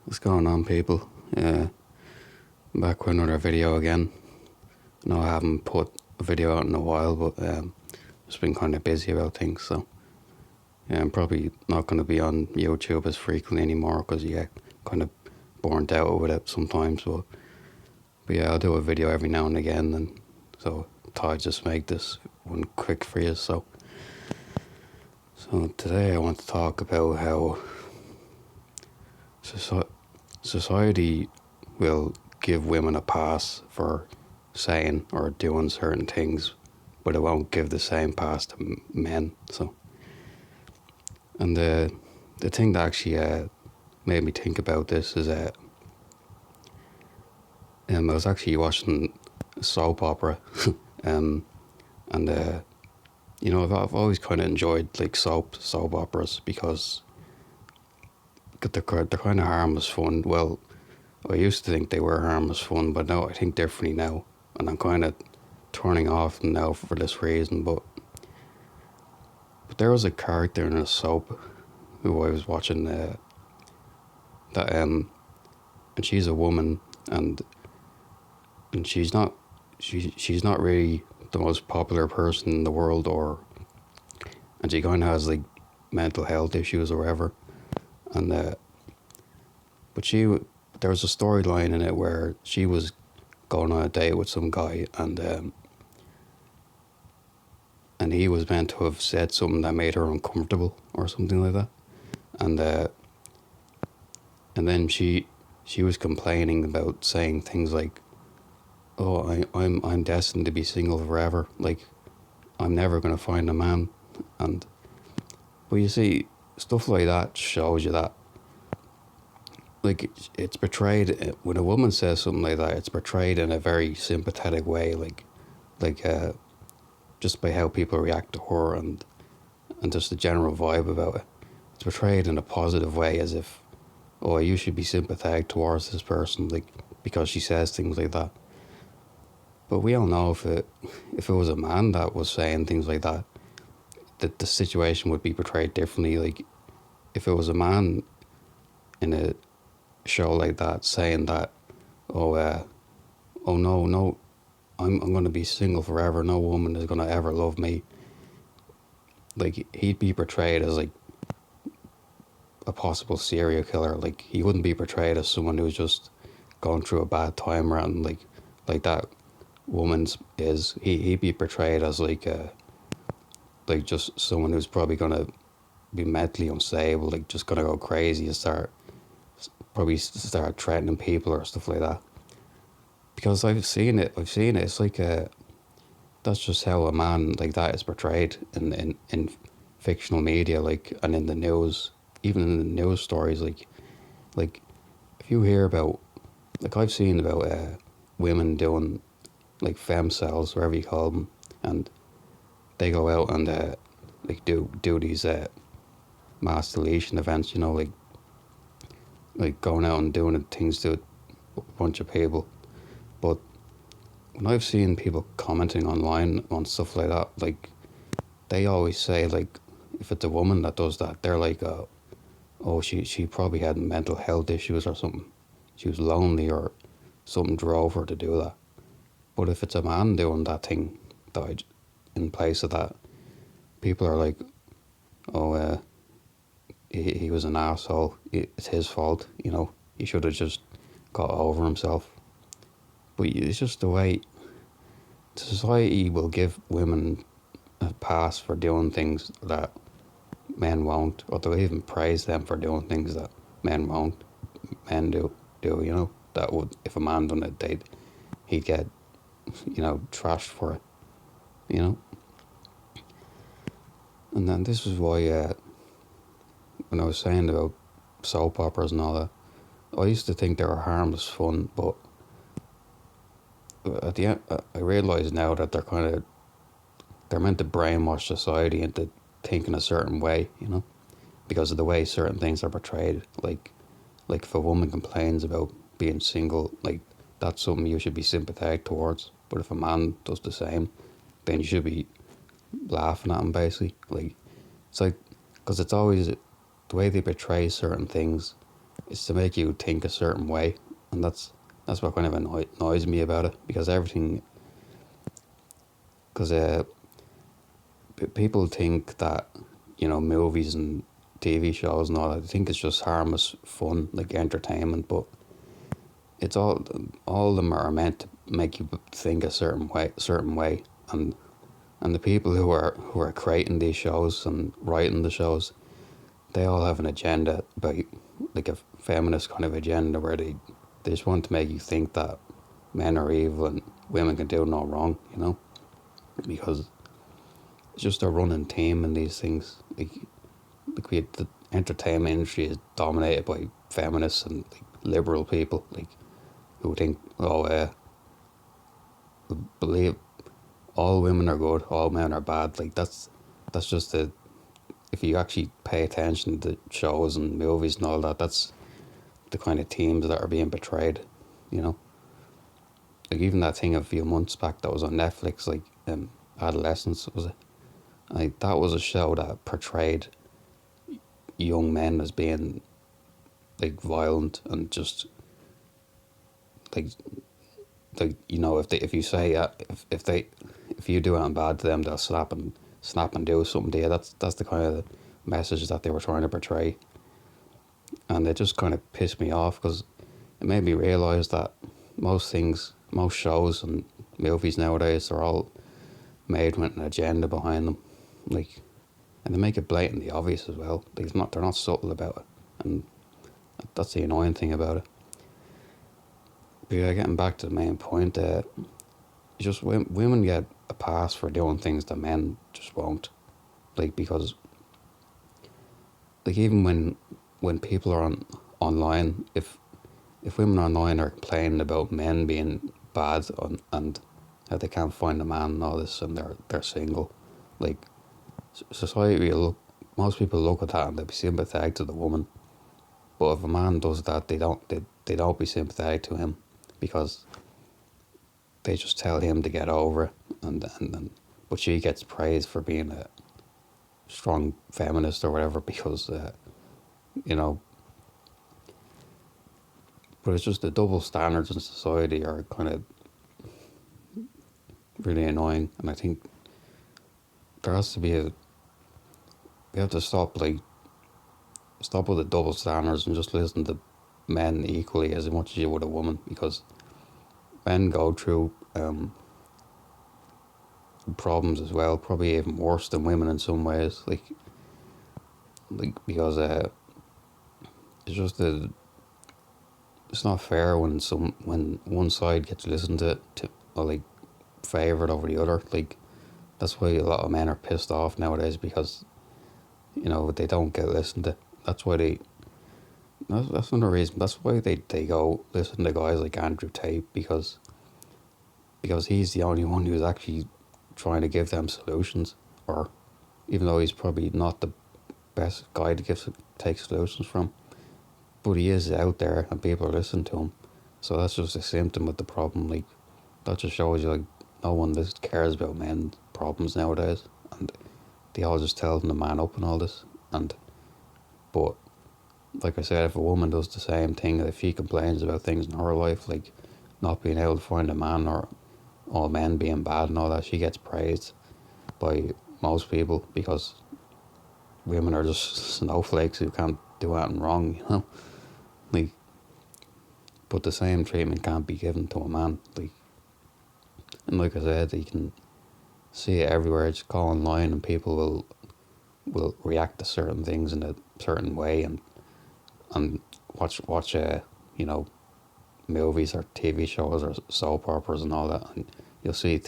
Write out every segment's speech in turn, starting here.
What's going on, people? Back with another video again. No, I haven't put a video out in a while, but just been kind of busy about things, so I'm probably not going to be on YouTube as frequently anymore because you get kind of burnt out with it sometimes. But yeah, I'll do a video every now and again, and so I thought I'd just make this one quick for you. So today I want to talk about how society will give women a pass for saying or doing certain things, but it won't give the same pass to men. And the thing that actually made me think about this is I was actually watching a soap opera, and I've always kind of enjoyed like soap operas because they're kind of harmless fun. Well, I used to think they were harmless fun, but now I think differently now, and I'm kind of turning off them now for this reason. But there was a character in a soap who I was watching and she's a woman, and she's not really the most popular person in the world, and she kind of has like mental health issues or whatever, and but there was a storyline in it where she was going on a date with some guy, and he was meant to have said something that made her uncomfortable or something like that, and then she was complaining about saying things like, "Oh, I'm destined to be single forever. Like, I'm never gonna find a man," but you see, stuff like that shows you that, like, it's portrayed when a woman says something like that. It's portrayed in a very sympathetic way, like just by how people react to her and just the general vibe about it. It's portrayed in a positive way, as if, oh, you should be sympathetic towards this person, like, because she says things like that. But we all know if it was a man that was saying things like that, that the situation would be portrayed differently. Like, if it was a man in a show like that saying that, oh no, I'm going to be single forever, no woman is going to ever love me, like, he'd be portrayed as like a possible serial killer. Like, he wouldn't be portrayed as someone who's just going through a bad time around like that woman's is. He'd be portrayed as like just someone who's probably gonna be mentally unstable, like just gonna go crazy and start threatening people or stuff like that. Because I've seen it. It's like that's just how a man like that is portrayed in fictional media, like, and in the news, even in the news stories. Like if you hear about, like, I've seen about women doing like femcells, whatever you call them, and they go out and like do these mass deletion events, like going out and doing things to a bunch of people. But when I've seen people commenting online on stuff like that, like, they always say, like, if it's a woman that does that, they're like, oh, she probably had mental health issues or something. She was lonely or something drove her to do that. But if it's a man doing that thing, in place of that, people are like, oh, he was an asshole. It's his fault, He should have just got over himself. But it's just the way society will give women a pass for doing things that men won't, or they'll even praise them for doing things that men won't. Men do, that would, if a man done it, he'd get, trashed for it, And then this is why, when I was saying about soap operas and all that, I used to think they were harmless fun, but at the end, I realise now that they're meant to brainwash society into thinking a certain way, because of the way certain things are portrayed. Like if a woman complains about being single, like, that's something you should be sympathetic towards. But if a man does the same, then you should be laughing at him, basically. Like, it's like, because it's always the way they portray certain things. it's to make you think a certain way, and that's what kind of annoys me about it, because everything, because people think that, movies and TV shows and all that, they think it's just harmless fun, like entertainment, but it's all of them are meant to make you think a certain way, and the people who are creating these shows and writing the shows, they all have an agenda about, like a feminist kind of agenda, where they just want to make you think that men are evil and women can do no wrong, because it's just a running theme in these things. The entertainment industry is dominated by feminists and like liberal people, like who think, believe all women are good, all men are bad. Like that's just the if you actually pay attention to shows and movies and all that, that's the kind of themes that are being portrayed, you know. Like even that thing a few months back that was on Netflix, like Adolescence, was it? Like that was a show that portrayed young men as being like violent and just like if you say if you do anything bad to them, they'll snap and do something to you. That's the kind of message that they were trying to portray, and it just kind of pissed me off, because it made me realize that most shows and movies nowadays are all made with an agenda behind them, like, and they make it blatantly obvious as well. Like they're not subtle about it, and that's the annoying thing about it. But yeah, getting back to the main point, just women get a pass for doing things that men just won't, like, because like even when people are online, if women online are complaining about men being bad and that they can't find a man and all this, and they're single, like, society most people look at that and they'll be sympathetic to the woman. But if a man does that, they don't be sympathetic to him, because they just tell him to get over it, and but she gets praised for being a strong feminist or whatever, because you know. But it's just the double standards in society are kind of really annoying, and I think there has to be we have to stop with the double standards and just listen to men equally as much as you would a woman, because men go through problems as well, probably even worse than women in some ways, like because it's just it's not fair when one side gets listened to or like favoured over the other. Like that's why a lot of men are pissed off nowadays, because they don't get listened to. That's why that's another reason. That's why they go listen to guys like Andrew Tate, because he's the only one who's actually trying to give them solutions, or even though he's probably not the best guy to take solutions from, but he is out there and people are listening to him. So that's just a symptom of the problem. Like that just shows you, like, no one cares about men's problems nowadays, and they all just tell them to man up and all this. But like I said, if a woman does the same thing, if she complains about things in her life, like not being able to find a man, or all men being bad and all that, she gets praised by most people, because women are just snowflakes who can't do anything wrong, Like, but the same treatment can't be given to a man. And like I said, you can see it everywhere. Just go online and people will react to certain things in a certain way, and watch movies or TV shows or soap operas and all that, and you'll see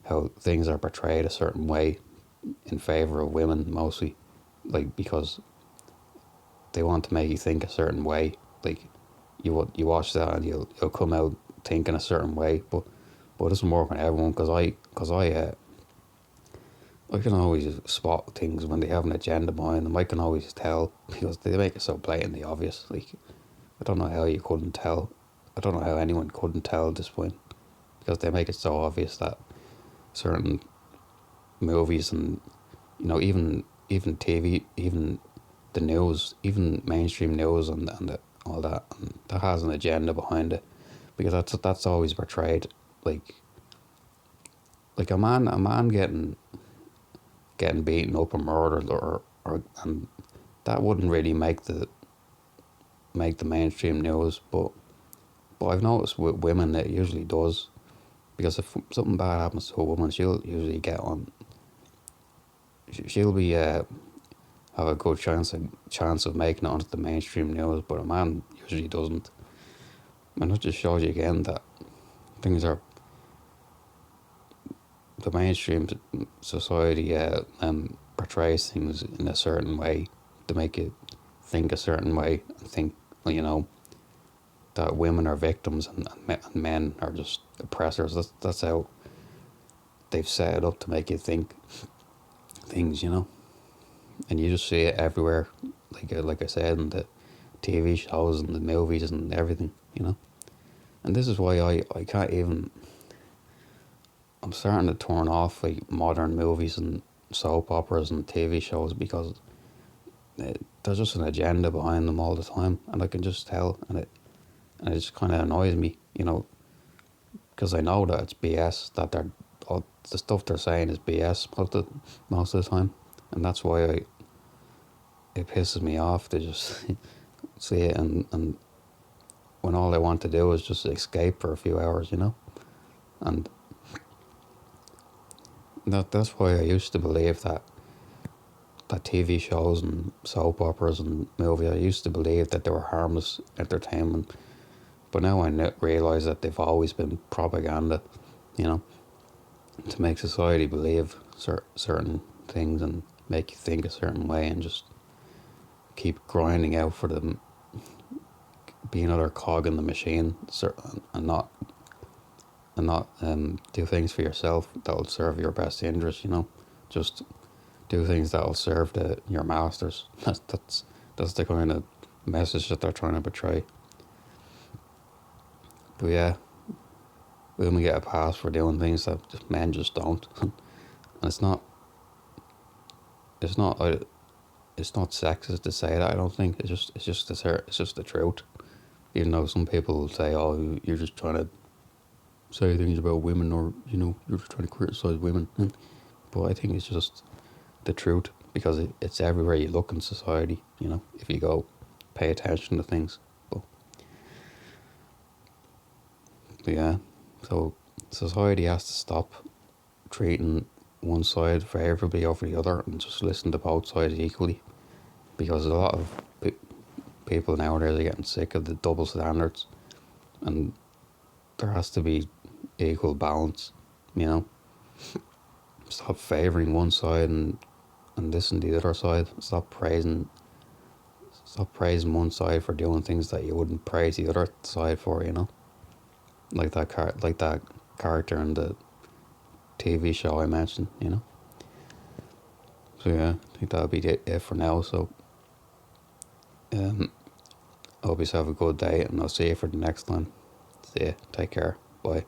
how things are portrayed a certain way in favour of women, mostly, like, because they want to make you think a certain way. Like you watch that and you'll come out thinking a certain way, but it doesn't work on everyone, because I can always spot things when they have an agenda behind them. I can always tell, because they make it so blatantly obvious. Like, I don't know how you couldn't tell. I don't know how anyone couldn't tell at this point, because they make it so obvious that certain movies and even TV, even the news, even mainstream news all that, and that has an agenda behind it, because that's always portrayed like a man getting beaten up and murdered, or and that wouldn't really make the mainstream news, but I've noticed with women it usually does, because if something bad happens to a woman, she'll usually get on. She'll be have a good chance of making it onto the mainstream news, but a man usually doesn't. And it just shows you again that things are the mainstream society portrays things in a certain way to make you think a certain way, and think, well, that women are victims, and men are just oppressors. That's how they've set it up to make you think things, and you just see it everywhere. Like I said, in the TV shows and the movies and everything. And this is why I can't even. I'm starting to turn off like modern movies and soap operas and TV shows, because there's just an agenda behind them all the time, and I can just tell, and it just kind of annoys me, because I know that it's BS, that all the stuff they're saying is BS most of the time, and that's why it pisses me off to just see it, and when all I want to do is just escape for a few hours, and that's why I used to believe that TV shows and soap operas and movies, I used to believe that they were harmless entertainment, but now I realise that they've always been propaganda, to make society believe certain things and make you think a certain way, and just keep grinding out for them, be another cog in the machine, and not do things for yourself that will serve your best interest. Just do things that will serve your masters. That's the kind of message that they're trying to portray. But yeah, women get a pass for doing things that men just don't, and it's not sexist to say that. I don't think it's just the truth. Even though some people will say, "Oh, you're just trying to say things about women, or you're just trying to criticize women," but I think it's just the truth, because it's everywhere you look in society. If you go pay attention to things. But yeah, so society has to stop treating one side favourably over the other, and just listen to both sides equally, because a lot of people nowadays are getting sick of the double standards, and there has to be equal balance. Stop favouring one side and listen to the other side. Stop praising one side for doing things that you wouldn't praise the other side for. Like that character in the TV show I mentioned. So yeah, I think that'll be it for now. So I hope you have a good day, and I'll see you for the next one. See ya. Take care. Bye.